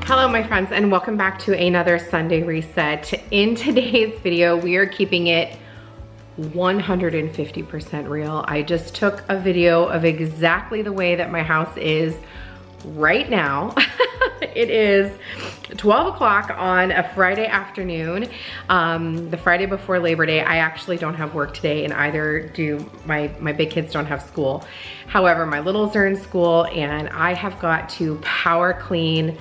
Hello my friends, and welcome back to another Sunday Reset. In today's video, we are keeping it 150% real. I just took a video of exactly the way that my house is right now. It is 12 o'clock on a Friday afternoon, the Friday before Labor Day. I actually don't have work today, and either do my big kids don't have school. However, my littles are in school, and I have got to power clean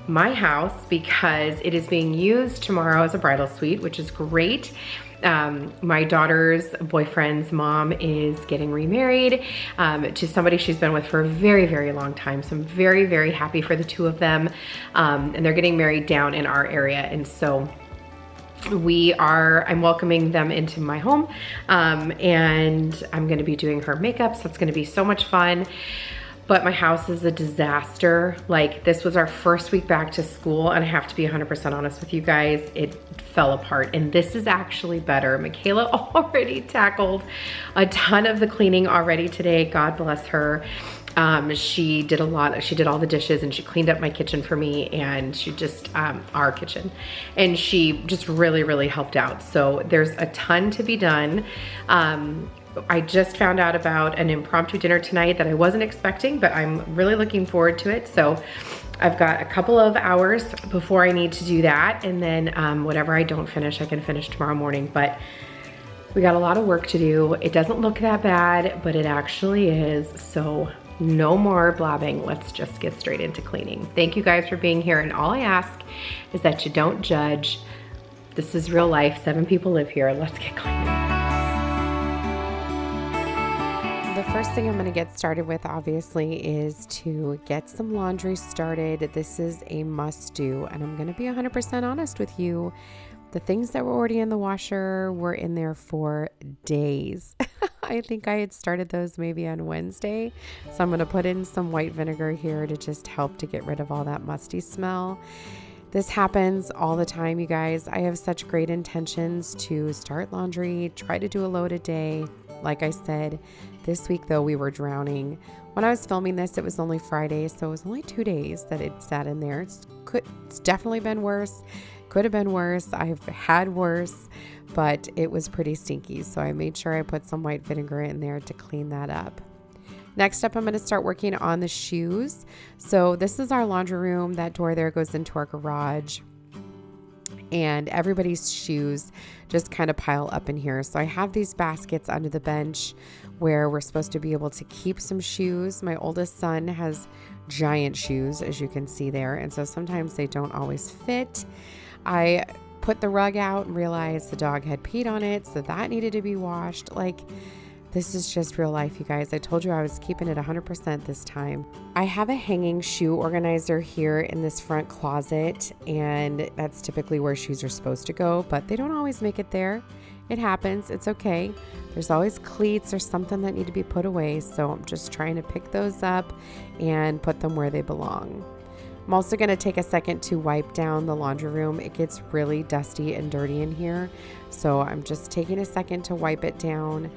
my house because it is being used tomorrow as a bridal suite, which is great. My daughter's boyfriend's mom is getting remarried to somebody she's been with for a very, very long time. So I'm very, very happy for the two of them. And they're getting married down in our area. And so I'm welcoming them into my home. And I'm gonna be doing her makeup. So it's gonna be so much fun. But my house is a disaster. Like, this was our first week back to school, and I have to be 100% honest with you guys, it fell apart. And this is actually better. Michaela already tackled a ton of the cleaning already today. God bless her. She did all the dishes, and she cleaned up my kitchen for me, and she just, our kitchen. And she just really, really helped out. So there's a ton to be done. I just found out about an impromptu dinner tonight that I wasn't expecting, but I'm really looking forward to it. So I've got a couple of hours before I need to do that. And then whatever I don't finish, I can finish tomorrow morning. But we got a lot of work to do. It doesn't look that bad, but it actually is. So no more blabbing. Let's just get straight into cleaning. Thank you guys for being here. And all I ask is that you don't judge. This is real life. 7 people live here. Let's get cleaning. The first thing I'm going to get started with, obviously, is to get some laundry started. This is a must do, and I'm going to be 100% honest with you. The things that were already in the washer were in there for days. I think I had started those maybe on Wednesday. So I'm going to put in some white vinegar here to just help to get rid of all that musty smell. This happens all the time, you guys. I have such great intentions to start laundry, try to do a load a day. Like I said, this week though, we were drowning. When I was filming this, it was only Friday, so it was only 2 days that it sat in there. It's definitely been worse. Could have been worse. I've had worse, but it was pretty stinky. So I made sure I put some white vinegar in there to clean that up. Next up, I'm going to start working on the shoes. So this is our laundry room. That door there goes into our garage. And everybody's shoes just kind of pile up in here. So I have these baskets under the bench where we're supposed to be able to keep some shoes. My oldest son has giant shoes, as you can see there. And so sometimes they don't always fit. I put the rug out and realized the dog had peed on it, so that needed to be washed. Like, this is just real life, you guys. I told you I was keeping it 100% this time. I have a hanging shoe organizer here in this front closet, and that's typically where shoes are supposed to go, but they don't always make it there. It happens. It's okay. There's always cleats or something that need to be put away, so I'm just trying to pick those up and put them where they belong. I'm also going to take a second to wipe down the laundry room. It gets really dusty and dirty in here, so I'm just taking a second to wipe it down.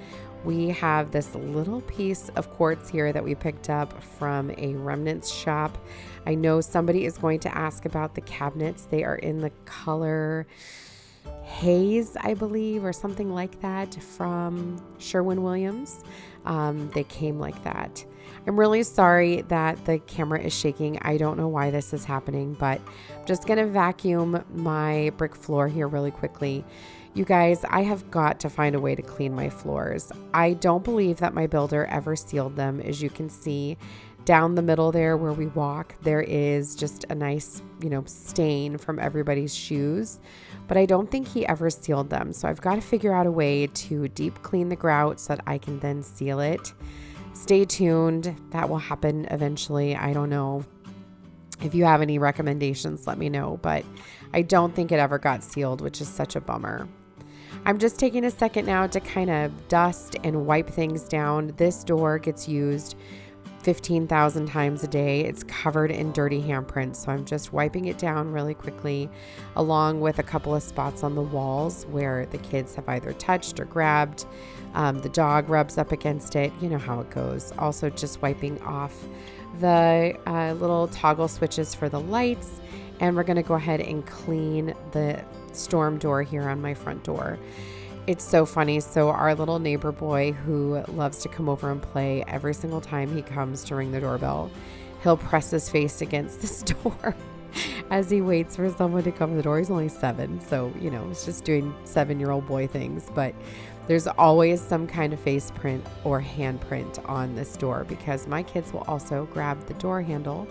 We have this little piece of quartz here that we picked up from a remnants shop. I know somebody is going to ask about the cabinets. They are in the color haze, I believe, or something like that, from Sherwin-Williams. They came like that. I'm really sorry that the camera is shaking. I don't know why this is happening, but I'm just going to vacuum my brick floor here really quickly. You guys, I have got to find a way to clean my floors. I don't believe that my builder ever sealed them. As you can see down the middle there where we walk, there is just a nice, stain from everybody's shoes, but I don't think he ever sealed them. So I've got to figure out a way to deep clean the grout so that I can then seal it. Stay tuned. That will happen eventually. I don't know. If you have any recommendations, let me know, but I don't think it ever got sealed, which is such a bummer. I'm just taking a second now to kind of dust and wipe things down. This door gets used 15,000 times a day. It's covered in dirty handprints, so I'm just wiping it down really quickly, along with a couple of spots on the walls where the kids have either touched or grabbed. The dog rubs up against it. You know how it goes. Also just wiping off the little toggle switches for the lights, and we're going to go ahead and clean the storm door here on my front door. It's so funny. So our little neighbor boy, who loves to come over and play, every single time he comes to ring the doorbell, he'll press his face against this door as he waits for someone to come to the door. He's only 7, so he's just doing 7-year-old boy things, but there's always some kind of face print or handprint on this door, because my kids will also grab the door handle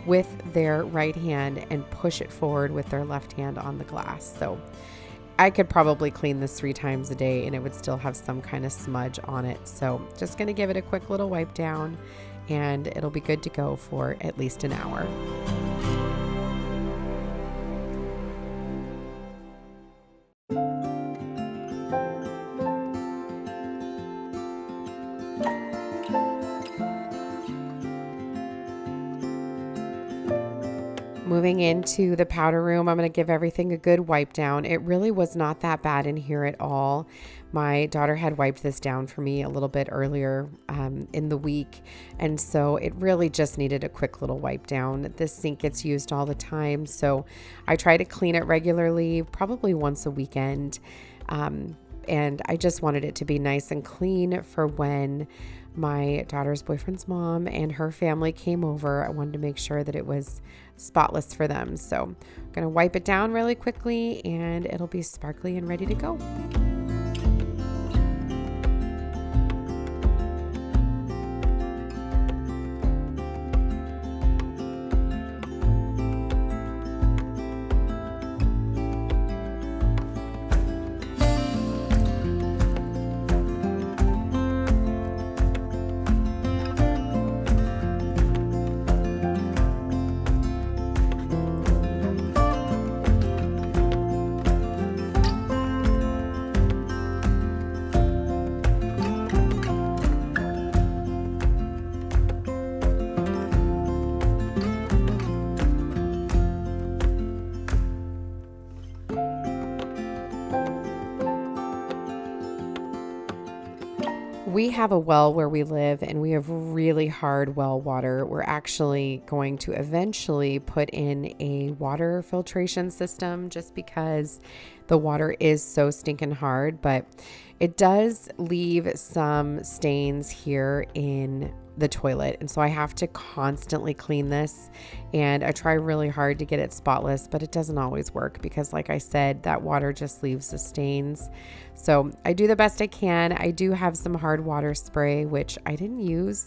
with their right hand and push it forward with their left hand on the glass. So I could probably clean this 3 times a day and it would still have some kind of smudge on it. So just going to give it a quick little wipe down, and it'll be good to go for at least an hour. Moving into the powder room, I'm going to give everything a good wipe down. It really was not that bad in here at all. My daughter had wiped this down for me a little bit earlier in the week, and so it really just needed a quick little wipe down. This sink gets used all the time, so I try to clean it regularly, probably once a weekend, and I just wanted it to be nice and clean for when my daughter's boyfriend's mom and her family came over. I wanted to make sure that it was spotless for them. So I'm going to wipe it down really quickly, and it'll be sparkly and ready to go. We have a well where we live, and we have really hard well water. We're actually going to eventually put in a water filtration system just because the water is so stinking hard, but it does leave some stains here in the toilet. And so I have to constantly clean this, and I try really hard to get it spotless, but it doesn't always work because, like I said, that water just leaves the stains. So I do the best I can. I do have some hard water spray, which I didn't use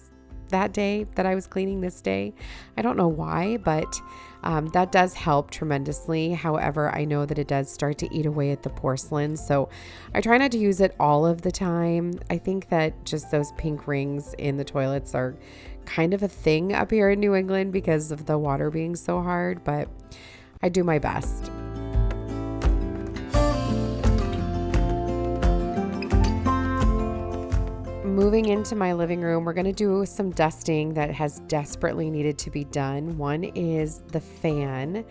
that day that I was cleaning this day. I don't know why, but that does help tremendously. However, I know that it does start to eat away at the porcelain, so I try not to use it all of the time. I think that just those pink rings in the toilets are kind of a thing up here in New England because of the water being so hard, but I do my best. Moving into my living room, we're going to do some dusting that has desperately needed to be done. One is the fan.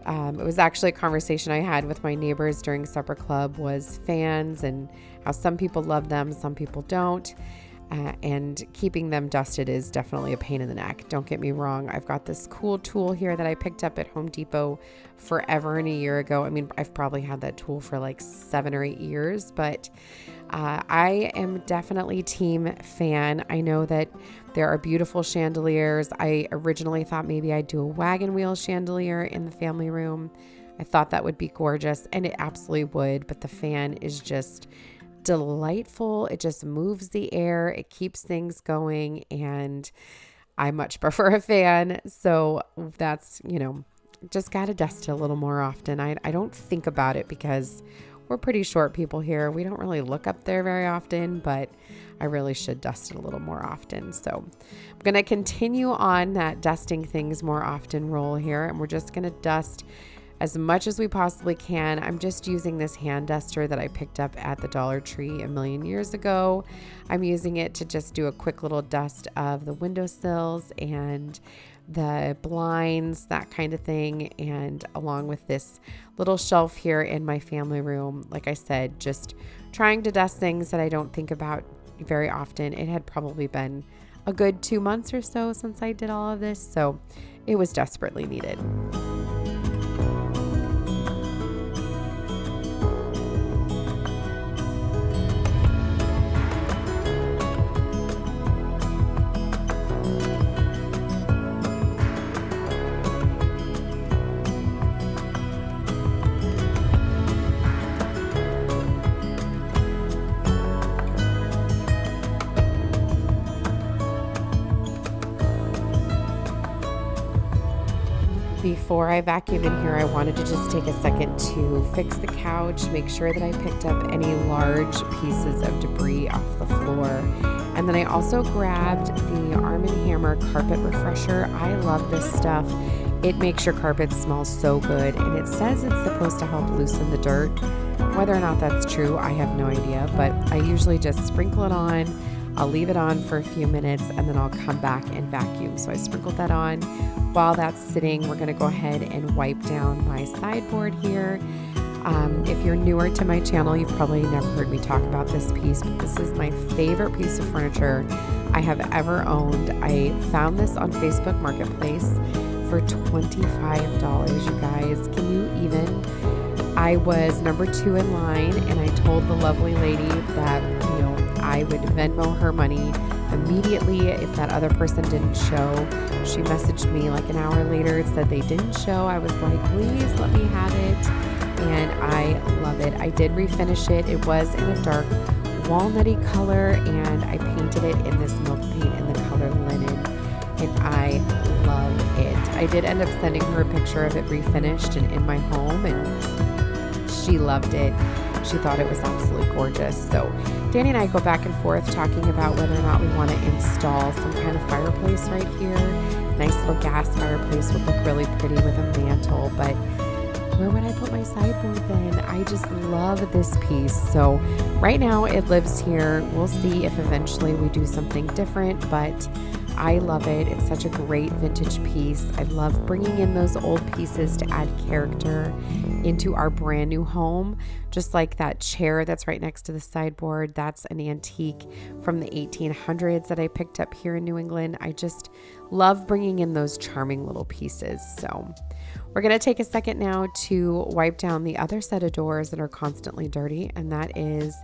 It was actually a conversation I had with my neighbors during supper club, was fans and how some people love them, some people don't. And keeping them dusted is definitely a pain in the neck. Don't get me wrong. I've got this cool tool here that I picked up at Home Depot forever and a year ago. I mean, I've probably had that tool for like 7 or 8 years, but I am definitely team fan. I know that there are beautiful chandeliers. I originally thought maybe I'd do a wagon wheel chandelier in the family room. I thought that would be gorgeous, and it absolutely would, but the fan is just delightful. It just moves the air. It keeps things going, and I much prefer a fan. So that's, just got to dust it a little more often. I don't think about it because we're pretty short people here. We don't really look up there very often, but I really should dust it a little more often. So I'm going to continue on that dusting things more often roll here, and we're just going to dust as much as we possibly can. I'm just using this hand duster that I picked up at the Dollar Tree a million years ago. I'm using it to just do a quick little dust of the windowsills and the blinds, that kind of thing. And along with this little shelf here in my family room, like I said, just trying to dust things that I don't think about very often. It had probably been a good 2 months or so since I did all of this, so it was desperately needed. Before I vacuum in here, I wanted to just take a second to fix the couch, make sure that I picked up any large pieces of debris off the floor. And then I also grabbed the Arm & Hammer carpet refresher. I love this stuff. It makes your carpet smell so good, and it says it's supposed to help loosen the dirt. Whether or not that's true, I have no idea, but I usually just sprinkle it on. I'll leave it on for a few minutes and then I'll come back and vacuum. So I sprinkled that on. While that's sitting, we're going to go ahead and wipe down my sideboard here. If you're newer to my channel, you've probably never heard me talk about this piece, but this is my favorite piece of furniture I have ever owned. I found this on Facebook Marketplace for $25, you guys. Can you even? I was number 2 in line, and I told the lovely lady that, I would Venmo her money immediately if that other person didn't show. She messaged me like an hour later and said they didn't show. I was like, please let me have it. And I love it. I did refinish it. It was in a dark walnutty color, and I painted it in this milk paint in the color linen, and I love it. I did end up sending her a picture of it refinished and in my home, and she loved it. She thought it was absolutely gorgeous. So Danny and I go back and forth talking about whether or not we want to install some kind of fireplace right here. Nice little gas fireplace would look really pretty with a mantle, but where would I put my sideboard then? I just love this piece. So right now it lives here. We'll see if eventually we do something different, but I love it. It's such a great vintage piece. I love bringing in those old pieces to add character into our brand new home. Just like that chair that's right next to the sideboard. That's an antique from the 1800s that I picked up here in New England. I just love bringing in those charming little pieces. So we're going to take a second now to wipe down the other set of doors that are constantly dirty, and that is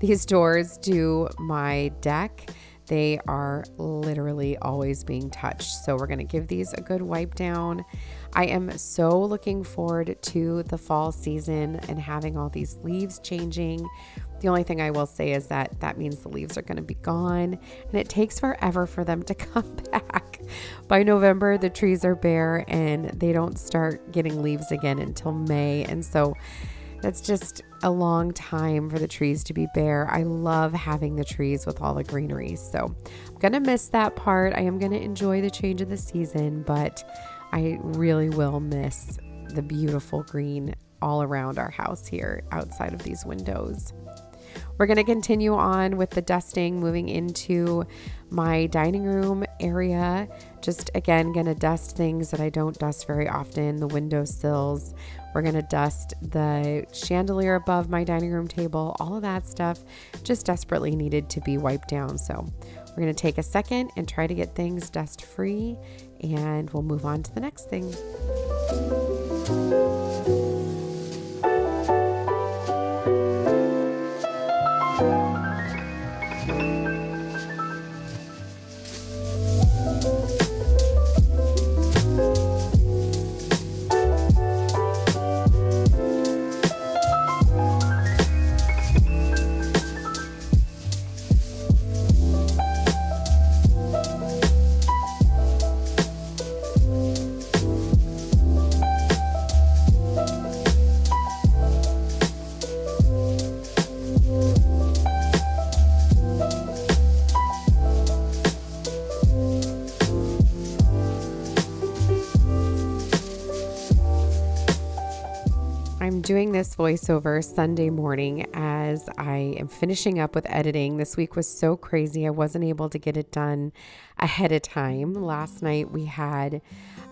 these doors to my deck. They are literally always being touched. So we're going to give these a good wipe down. I am so looking forward to the fall season and having all these leaves changing. The only thing I will say is that means the leaves are going to be gone, and it takes forever for them to come back. By November, the trees are bare and they don't start getting leaves again until May. And so that's just a long time for the trees to be bare. I love having the trees with all the greenery. So I'm going to miss that part. I am going to enjoy the change of the season, but I really will miss the beautiful green all around our house here outside of these windows. We're going to continue on with the dusting, moving into my dining room area. Just again, going to dust things that I don't dust very often, the windowsills. We're going to dust the chandelier above my dining room table. All of that stuff just desperately needed to be wiped down. So we're going to take a second and try to get things dust free, and we'll move on to the next thing. doing this voiceover Sunday morning as I am finishing up with editing. This week was so crazy. I wasn't able to get it done ahead of time. Last night we had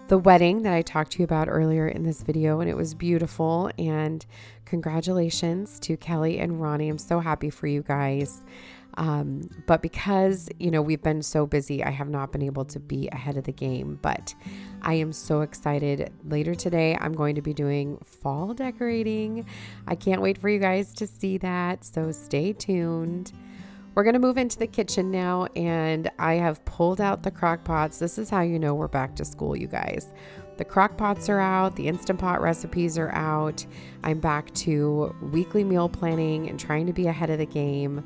the wedding that I talked to you about earlier in this video, and it was beautiful. And congratulations to Kelly and Ronnie. I'm so happy for you guys. But because, we've been so busy, I have not been able to be ahead of the game, but I am so excited. Later today, I'm going to be doing fall decorating. I can't wait for you guys to see that. So stay tuned. We're going to move into the kitchen now, and I have pulled out the crock pots. This is how you know we're back to school, you guys. The crock pots are out. The Instant Pot recipes are out. I'm back to weekly meal planning and trying to be ahead of the game.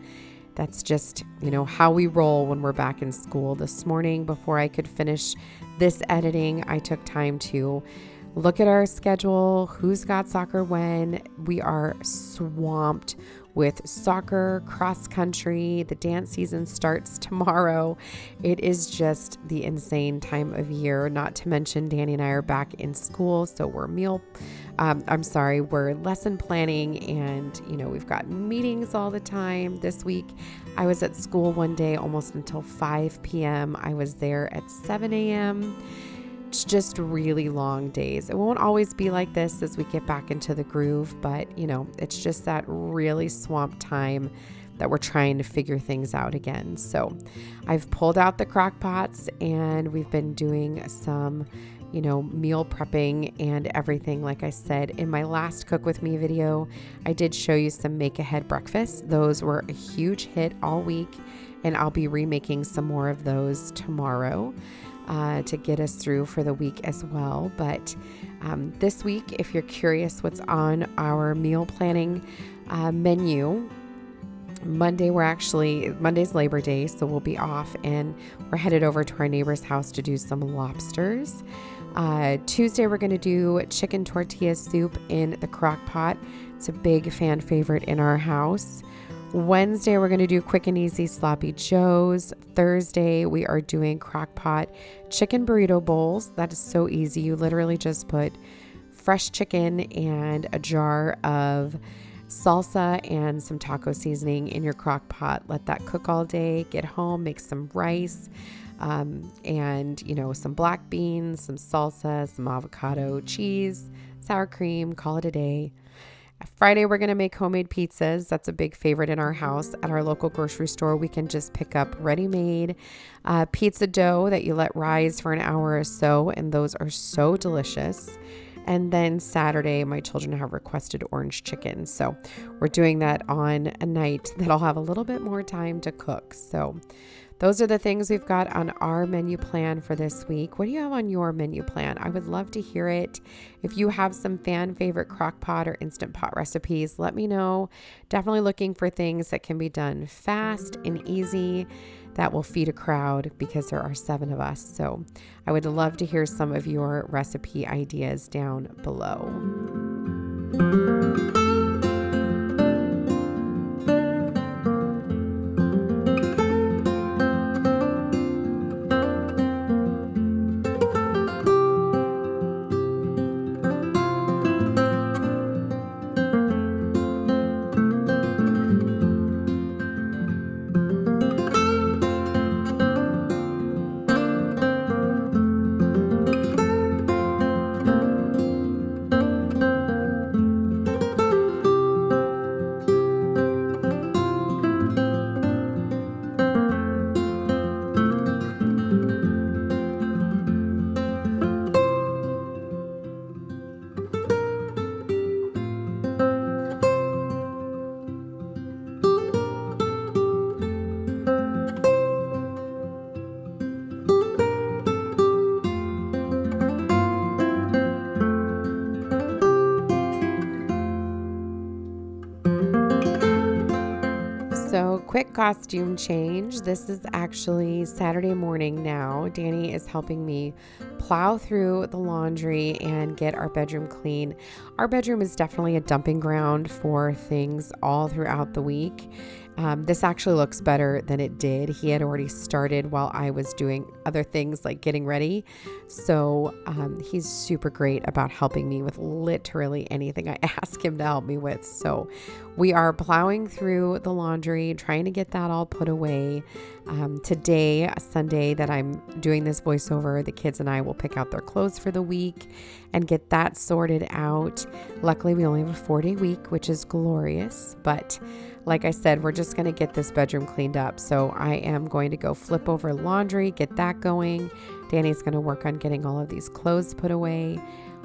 That's just, how we roll when we're back in school. This morning, before I could finish this editing, I took time to look at our schedule, who's got soccer when. We are swamped with soccer, cross country. The dance season starts tomorrow. It is just the insane time of year, not to mention Danny and I are back in school. So we're we're lesson planning, and, we've got meetings all the time. This week, I was at school one day almost until 5 p.m. I was there at 7 a.m. It's just really long days. It won't always be like this as we get back into the groove, but, it's just that really swamped time that we're trying to figure things out again. So I've pulled out the crock pots, and we've been doing some meal prepping and everything. Like I said, in my last Cook With Me video, I did show you some make ahead breakfasts. Those were a huge hit all week, and I'll be remaking some more of those tomorrow to get us through for the week as well. But this week, if you're curious what's on our meal planning menu, Monday's Labor Day, so we'll be off, and we're headed over to our neighbor's house to do some lobsters. Tuesday, we're going to do chicken tortilla soup in the crock pot. It's a big fan favorite in our house. Wednesday, we're going to do quick and easy sloppy joes. Thursday, we are doing crock pot chicken burrito bowls. That is so easy. You literally just put fresh chicken and a jar of salsa and some taco seasoning in your crock pot. Let that cook all day. Get home, make some rice, and some black beans, some salsa, some avocado, cheese, sour cream. Call it a day. Friday, we're going to make homemade pizzas. That's a big favorite in our house. At our local grocery store, we can just pick up ready-made pizza dough that you let rise for an hour or so, and those are so delicious. And then Saturday, my children have requested orange chicken. So we're doing that on a night that I'll have a little bit more time to cook. So those are the things we've got on our menu plan for this week. What do you have on your menu plan? I would love to hear it. If you have some fan favorite crock pot or Instant Pot recipes, let me know. Definitely looking for things that can be done fast and easy that will feed a crowd, because there are 7 of us. So I would love to hear some of your recipe ideas down below. So quick costume change. This is actually Saturday morning now. Danny is helping me plow through the laundry and get our bedroom clean. Our bedroom is definitely a dumping ground for things all throughout the week. This actually looks better than it did. He had already started while I was doing other things like getting ready. So he's super great about helping me with literally anything I ask him to help me with. So we are plowing through the laundry, trying to get that all put away. Today, Sunday, that I'm doing this voiceover, the kids and I will pick out their clothes for the week and get that sorted out. Luckily, we only have a 4-day week, which is glorious. But like I said, we're just going to get this bedroom cleaned up. So I am going to go flip over laundry, get that going. Danny's going to work on getting all of these clothes put away.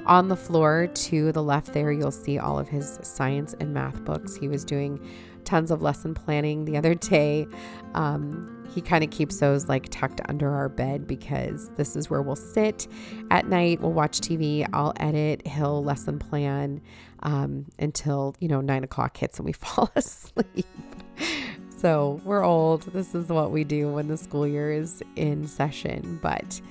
On the floor to the left there, you'll see all of his science and math books. He was doing tons of lesson planning the other day. He kind of keeps those like tucked under our bed because this is where we'll sit at night. We'll watch TV. I'll edit. He'll lesson plan until 9 o'clock hits and we fall asleep. So we're old. This is what we do when the school year is in session. But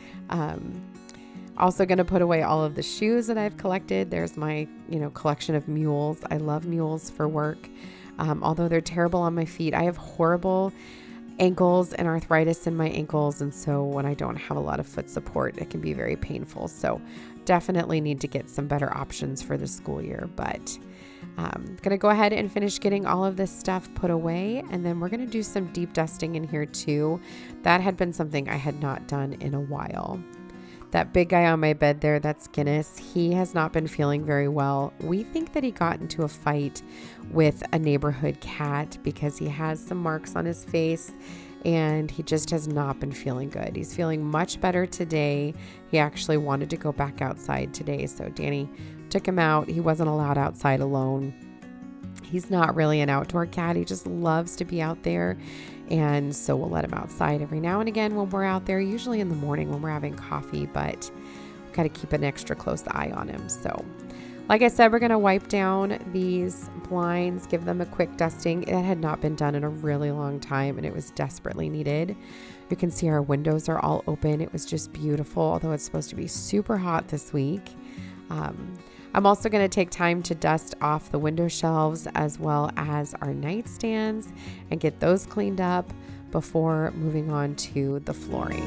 also going to put away all of the shoes that I've collected. There's my collection of mules. I love mules for work. Although they're terrible on my feet. I have horrible ankles and arthritis in my ankles. And so when I don't have a lot of foot support, it can be very painful. So definitely need to get some better options for the school year. But I'm going to go ahead and finish getting all of this stuff put away. And then we're going to do some deep dusting in here too. That had been something I had not done in a while. That big guy on my bed there, that's Guinness. He has not been feeling very well. We think that he got into a fight with a neighborhood cat because he has some marks on his face and he just has not been feeling good. He's feeling much better today. He actually wanted to go back outside today. So Danny took him out. He wasn't allowed outside alone. He's not really an outdoor cat. He just loves to be out there. And so we'll let him outside every now and again when we're out there, usually in the morning when we're having coffee, but we've got to keep an extra close eye on him. So like I said, we're going to wipe down these blinds, give them a quick dusting. It had not been done in a really long time and it was desperately needed. You can see our windows are all open. It was just beautiful, although it's supposed to be super hot this week. I'm also going to take time to dust off the window shelves as well as our nightstands and get those cleaned up before moving on to the flooring.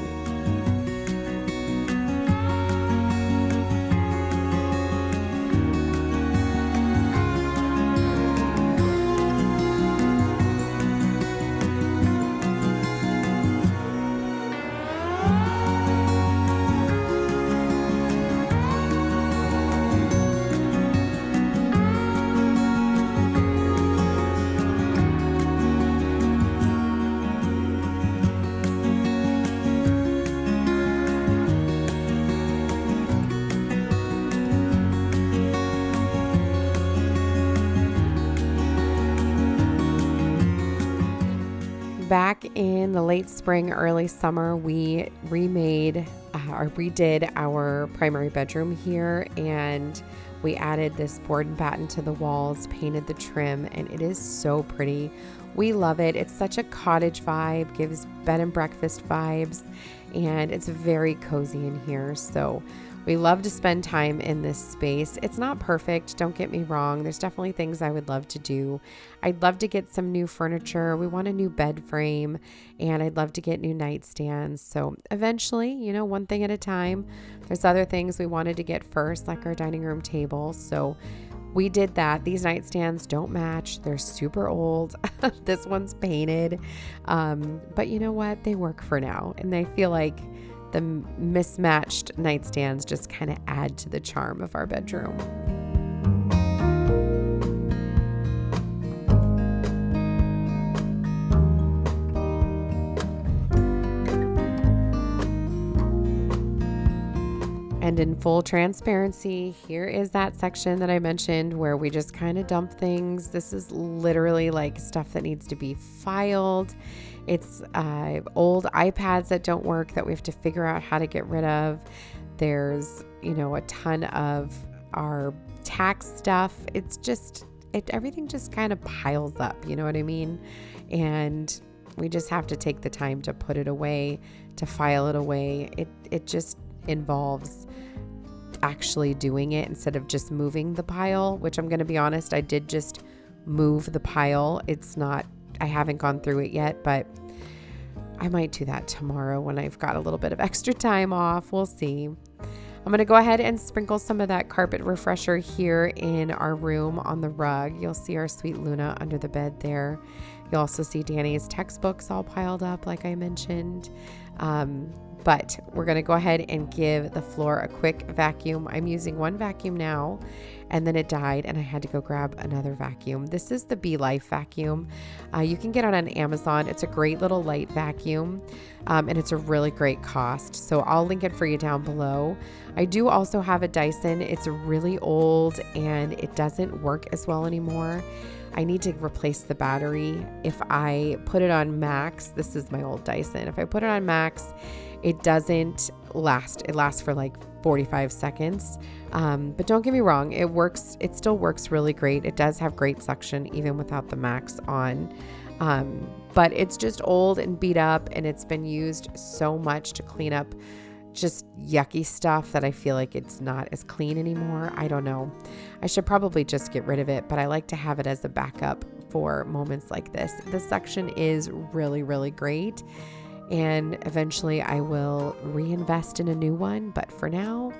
Back in the late spring, early summer, we redid our primary bedroom here, and we added this board and batten to the walls, painted the trim, and it is so pretty. We love it. It's such a cottage vibe, gives bed and breakfast vibes, and it's very cozy in here. So we love to spend time in this space. It's not perfect, don't get me wrong. There's definitely things I would love to do. I'd love to get some new furniture. We want a new bed frame, and I'd love to get new nightstands. So eventually, one thing at a time. There's other things we wanted to get first, like our dining room table. So we did that. These nightstands don't match. They're super old. This one's painted. But you know what? They work for now. And I feel like the mismatched nightstands just kind of add to the charm of our bedroom. And in full transparency, here is that section that I mentioned where we just kind of dump things. This is literally like stuff that needs to be filed. It's old iPads that don't work that we have to figure out how to get rid of. There's, a ton of our tax stuff. It's just, everything just kind of piles up, you know what I mean? And we just have to take the time to put it away, to file it away. It just involves actually doing it instead of just moving the pile, which I'm going to be honest, I did just move the pile. It's not I haven't gone through it yet, but I might do that tomorrow when I've got a little bit of extra time off. We'll see. I'm going to go ahead and sprinkle some of that carpet refresher here in our room on the rug. You'll see our sweet Luna under the bed there. You'll also see Danny's textbooks all piled up, like I mentioned. But we're going to go ahead and give the floor a quick vacuum. I'm using one vacuum now, and then it died, and I had to go grab another vacuum. This is the Be Life vacuum. You can get it on Amazon. It's a great little light vacuum, and it's a really great cost. So I'll link it for you down below. I do also have a Dyson. It's really old, and it doesn't work as well anymore. I need to replace the battery. If I put it on max, this is my old Dyson. If I put it on max, it doesn't last. It lasts for like 45 seconds. But don't get me wrong, it works. It still works really great. It does have great suction even without the max on. But it's just old and beat up, and it's been used so much to clean up just yucky stuff that I feel like it's not as clean anymore. I don't know. I should probably just get rid of it, but I like to have it as a backup for moments like this. The suction is really, really great. And eventually I will reinvest in a new one. But for now,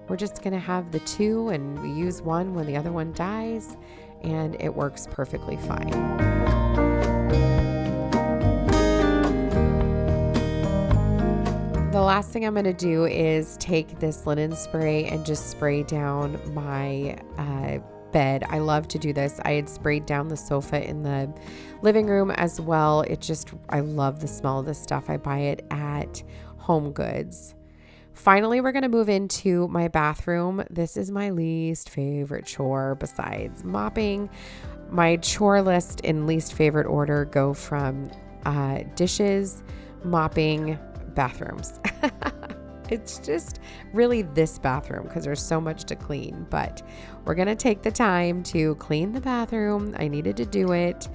we're just going to have the two, and we use one when the other one dies, and it works perfectly fine. The last thing I'm going to do is take this linen spray and just spray down my bed. I love to do this. I had sprayed down the sofa in the living room as well. I love the smell of this stuff. I buy it at Home Goods. Finally, we're going to move into my bathroom. This is my least favorite chore besides mopping. My chore list in least favorite order go from dishes, mopping, bathrooms. It's just really this bathroom because there's so much to clean, but we're going to take the time to clean the bathroom. I needed to do it.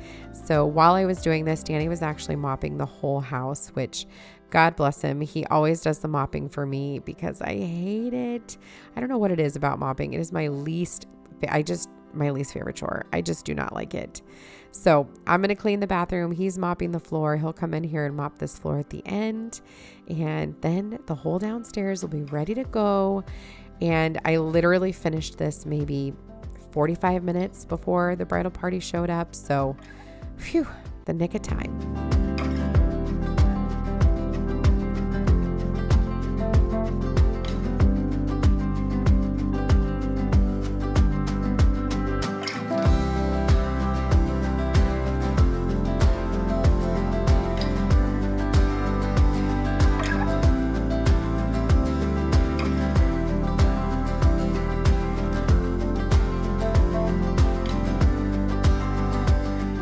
So while I was doing this, Danny was actually mopping the whole house, which God bless him. He always does the mopping for me because I hate it. I don't know what it is about mopping. It is my least favorite chore. I just do not like it. So I'm going to clean the bathroom. He's mopping the floor. He'll come in here and mop this floor at the end. And then the whole downstairs will be ready to go. And I literally finished this maybe 45 minutes before the bridal party showed up. So, phew, the nick of time.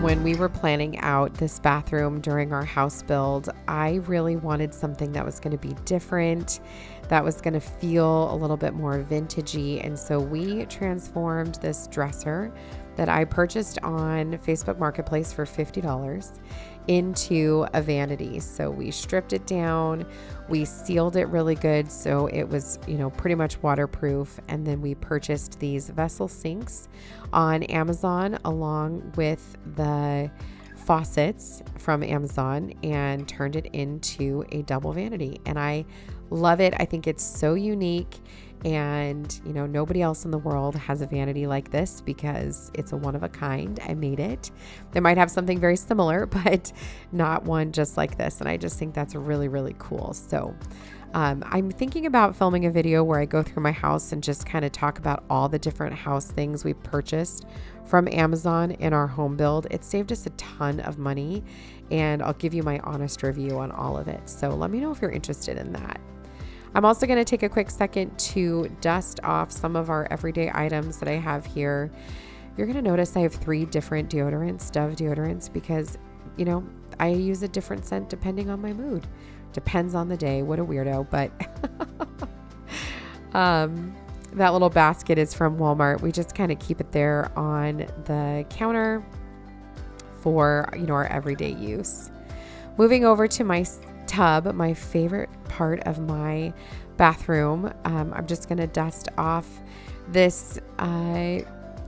When we were planning out this bathroom during our house build, I really wanted something that was going to be different, that was going to feel a little bit more vintagey. And so we transformed this dresser that I purchased on Facebook Marketplace for $50 into a vanity. So we stripped it down, we sealed it really good so it was, pretty much waterproof, and then we purchased these vessel sinks on Amazon along with the faucets from Amazon and turned it into a double vanity. And I love it. I think it's so unique. And, nobody else in the world has a vanity like this because it's a one of a kind. I made it. They might have something very similar, but not one just like this. And I just think that's really, really cool. So I'm thinking about filming a video where I go through my house and just kind of talk about all the different house things we purchased from Amazon in our home build. It saved us a ton of money, and I'll give you my honest review on all of it. So let me know if you're interested in that. I'm also going to take a quick second to dust off some of our everyday items that I have here. You're going to notice I have 3 different deodorants, Dove deodorants, because, I use a different scent depending on my mood. Depends on the day. What a weirdo. But that little basket is from Walmart. We just kind of keep it there on the counter for, our everyday use. Moving over to my tub, my favorite part of my bathroom. I'm just going to dust off this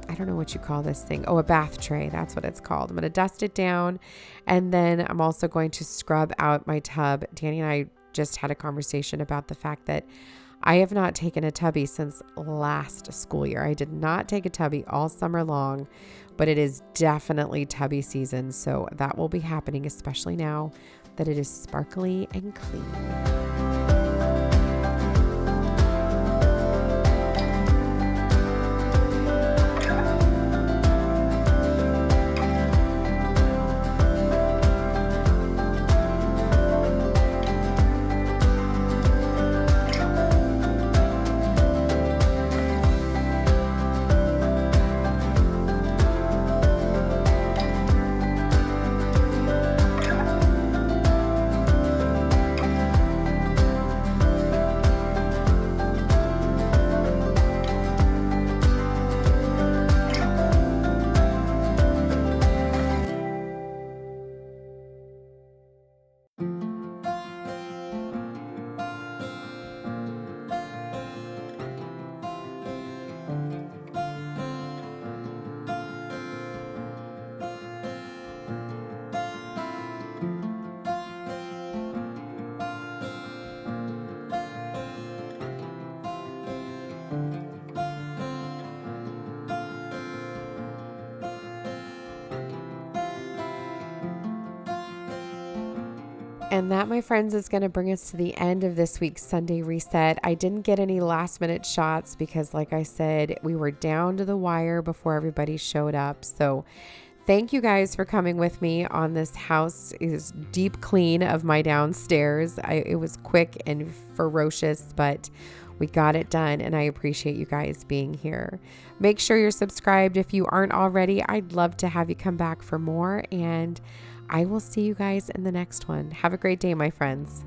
I don't know what you call this thing. Oh, a bath tray. That's what it's called. I'm going to dust it down. And then I'm also going to scrub out my tub. Danny and I just had a conversation about the fact that I have not taken a tubby since last school year. I did not take a tubby all summer long, but it is definitely tubby season. So that will be happening, especially now that it is sparkly and clean. And that, my friends, is going to bring us to the end of this week's Sunday Reset. I didn't get any last minute shots because, like I said, we were down to the wire before everybody showed up. So thank you guys for coming with me on this house is deep clean of my downstairs. It was quick and ferocious, but we got it done, and I appreciate you guys being here. Make sure you're subscribed if you aren't already. I'd love to have you come back for more, and I will see you guys in the next one. Have a great day, my friends.